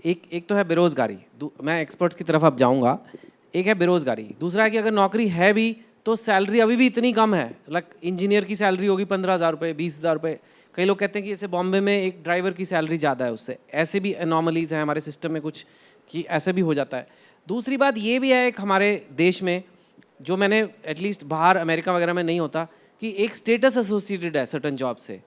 एक तो है बेरोज़गारी, मैं एक्सपर्ट्स की तरफ अब जाऊंगा। एक है बेरोज़गारी, दूसरा है कि अगर नौकरी है भी तो सैलरी अभी भी इतनी कम है। लाइक इंजीनियर की सैलरी होगी 15,000 रुपये, 20,000 रुपये। कई लोग कहते हैं कि जैसे बॉम्बे में एक ड्राइवर की सैलरी ज़्यादा है उससे। ऐसे भी एनॉमलीज़ हैं हमारे सिस्टम में कुछ कि ऐसे भी हो जाता है। दूसरी बात ये भी है एक हमारे देश में, जो मैंने एटलीस्ट बाहर अमेरिका वगैरह में नहीं होता, कि एक स्टेटस एसोसिएटेड है सर्टन जॉब से।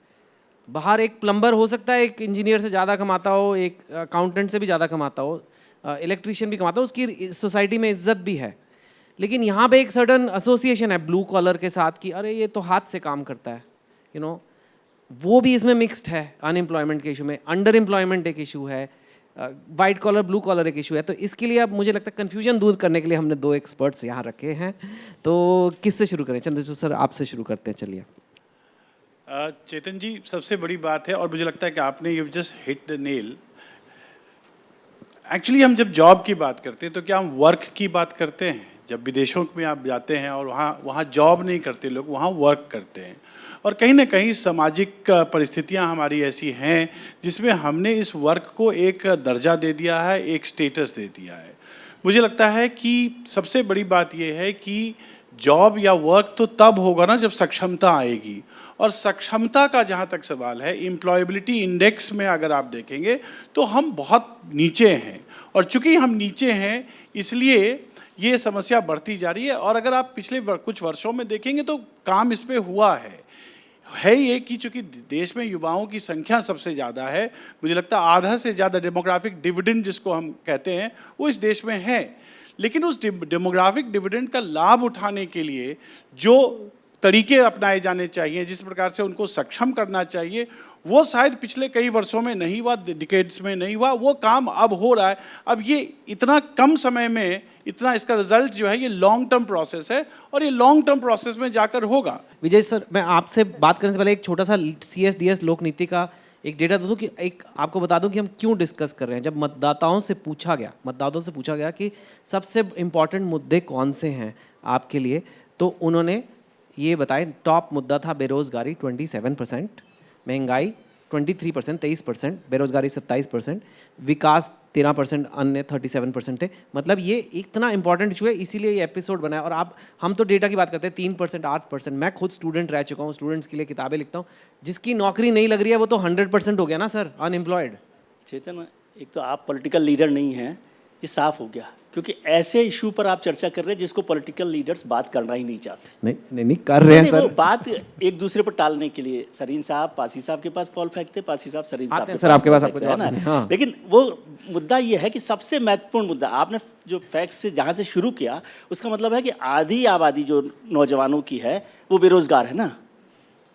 बाहर एक प्लम्बर हो सकता है एक इंजीनियर से ज़्यादा कमाता हो, एक अकाउंटेंट से भी ज़्यादा कमाता हो, इलेक्ट्रीशियन भी कमाता हो, उसकी सोसाइटी में इज्जत भी है। लेकिन यहाँ पे एक सर्टन एसोसिएशन है ब्लू कॉलर के साथ कि अरे ये तो हाथ से काम करता है, यू नो, वो भी इसमें मिक्स्ड है। अनएम्प्लॉयमेंट के इशू में अंडर एम्प्लॉयमेंट एक इशू है, वाइट कॉलर ब्लू कॉलर एक इशू है। तो इसके लिए अब मुझे लगता है कन्फ्यूजन दूर करने के लिए हमने 2 एक्सपर्ट्स यहाँ रखे हैं। तो किससे शुरू करें? चंद्रचूड़ सर आपसे शुरू करते हैं, चलिए। चेतन जी, सबसे बड़ी बात है और मुझे लगता है कि आपने you just hit the nail. Actually हम जब जॉब की बात करते हैं तो क्या हम वर्क की बात करते हैं? जब विदेशों में आप जाते हैं और वहाँ जॉब नहीं करते लोग, वहाँ वर्क करते हैं। और कहीं ना कहीं सामाजिक परिस्थितियाँ हमारी ऐसी हैं जिसमें हमने इस वर्क को एक दर्जा दे दिया है, एक स्टेटस दे दिया है। मुझे लगता है कि सबसे बड़ी बात यह है कि जॉब या वर्क तो तब होगा ना जब सक्षमता आएगी। और सक्षमता का जहाँ तक सवाल है, एम्प्लॉयबिलिटी इंडेक्स में अगर आप देखेंगे तो हम बहुत नीचे हैं। और चूंकि हम नीचे हैं इसलिए ये समस्या बढ़ती जा रही है। और अगर आप पिछले कुछ वर्षों में देखेंगे तो काम इस पे हुआ है ये कि चूंकि देश में युवाओं की संख्या सबसे ज़्यादा है, मुझे लगता है आधा से ज़्यादा डेमोग्राफिक डिविडेंड जिसको हम कहते हैं वो इस देश में है। लेकिन उस डेमोग्राफिक डिविडेंड का लाभ उठाने के लिए जो तरीके अपनाए जाने चाहिए, जिस प्रकार से उनको सक्षम करना चाहिए, वो शायद पिछले कई वर्षों में नहीं हुआ, डिकेड्स में नहीं हुआ। वो काम अब हो रहा है। अब ये इतना कम समय में इतना इसका रिजल्ट जो है ये लॉन्ग टर्म प्रोसेस है और ये लॉन्ग टर्म प्रोसेस में जाकर होगा। विजय सर, मैं आपसे बात करने से पहले एक छोटा सा CSDS लोक नीति का एक डेटा दे दूँ कि एक आपको बता दूं कि हम क्यों डिस्कस कर रहे हैं। जब मतदाताओं से पूछा गया कि सबसे इम्पॉर्टेंट मुद्दे कौन से हैं आपके लिए, तो उन्होंने ये बताए। टॉप मुद्दा था बेरोज़गारी 27%, महंगाई 23%, 23%, बेरोज़गारी 27%, विकास 13%, अन्य 37% थे। मतलब ये इतना इंपॉर्टेंट इशू है, इसीलिए ये एपिसोड बना है। और हम तो डेटा की बात करते हैं 3%, 8%। मैं खुद स्टूडेंट रह चुका हूँ, स्टूडेंट्स के लिए किताबें लिखता हूँ। जिसकी नौकरी नहीं लग रही है वो तो 100% हो गया ना सर, अनएम्प्लॉयड। चेतन, एक तो आप पॉलिटिकल लीडर नहीं हैं, ये साफ हो गया, क्योंकि ऐसे इशू पर आप चर्चा कर रहे हैं जिसको पॉलिटिकल लीडर्स बात करना ही नहीं चाहते। नहीं कर रहे हैं सर। बात एक दूसरे पर टालने के लिए सरीन साहब पासी साहब के पास बॉल फेंकते, पासी साहब सरीन साहब के सर आपके पास आपको है ना। हाँ। लेकिन वो मुद्दा ये है कि सबसे महत्वपूर्ण मुद्दा आपने जो फैक्ट से जहाँ से शुरू किया, उसका मतलब है कि आधी आबादी जो नौजवानों की है वो बेरोजगार है ना।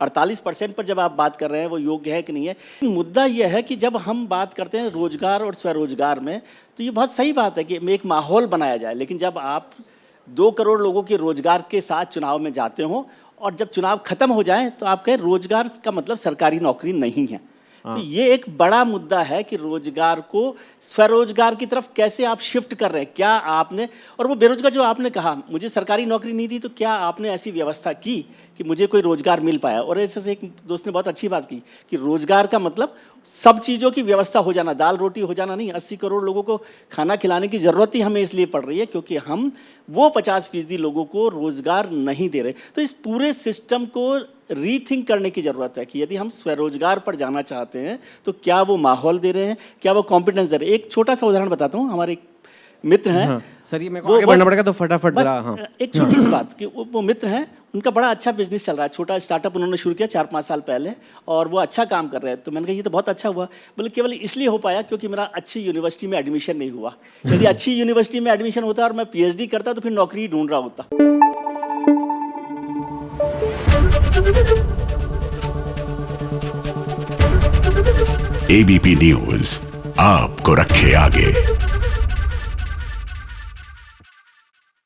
48% पर जब आप बात कर रहे हैं वो योग्य है कि नहीं है। मुद्दा यह है कि जब हम बात करते हैं रोजगार और स्वरोजगार में, तो ये बहुत सही बात है कि एक माहौल बनाया जाए। लेकिन जब आप 2 करोड़ लोगों के रोजगार के साथ चुनाव में जाते हो और जब चुनाव खत्म हो जाए तो आप कहें रोजगार का मतलब सरकारी नौकरी नहीं है, तो ये एक बड़ा मुद्दा है कि रोजगार को स्वरोजगार की तरफ कैसे आप शिफ्ट कर रहे हैं। क्या आपने, और वो बेरोजगार जो आपने कहा मुझे सरकारी नौकरी नहीं दी, तो क्या आपने ऐसी व्यवस्था की कि मुझे कोई रोजगार मिल पाया? और ऐसे से एक दोस्त ने बहुत अच्छी बात की कि रोजगार का मतलब सब चीज़ों की व्यवस्था हो जाना, दाल रोटी हो जाना नहीं। 80 करोड़ लोगों को खाना खिलाने की ज़रूरत ही हमें इसलिए पड़ रही है क्योंकि हम वो 50% लोगों को रोजगार नहीं दे रहे। तो इस पूरे सिस्टम को रीथिंक करने की ज़रूरत है कि यदि हम स्वरोजगार पर जाना चाहते हैं तो क्या वो माहौल दे रहे हैं, क्या वो कॉम्पिटेंस दे रहे हैं। एक छोटा सा उदाहरण बताता हूँ। हमारे एक मित्र हैं, हाँ, सर ये मेरे को आगे बढ़ना पड़ेगा तो फटाफट जरा। हाँ, एक छोटी सी बात कि वो मित्र हैं, उनका बड़ा अच्छा बिजनेस चल रहा है, छोटा स्टार्टअप उन्होंने शुरू किया 4-5 साल पहले और वो अच्छा काम कर रहे हैं। तो मैंने कहा ये तो बहुत अच्छा हुआ। बोले केवल इसलिए हो पाया क्योंकि मेरा अच्छी यूनिवर्सिटी में एडमिशन नहीं हुआ। यदि अच्छी यूनिवर्सिटी में एडमिशन होता और मैं PhD करता तो फिर नौकरी ढूंढ रहा होता। ABP न्यूज़ आपको रखे आगे।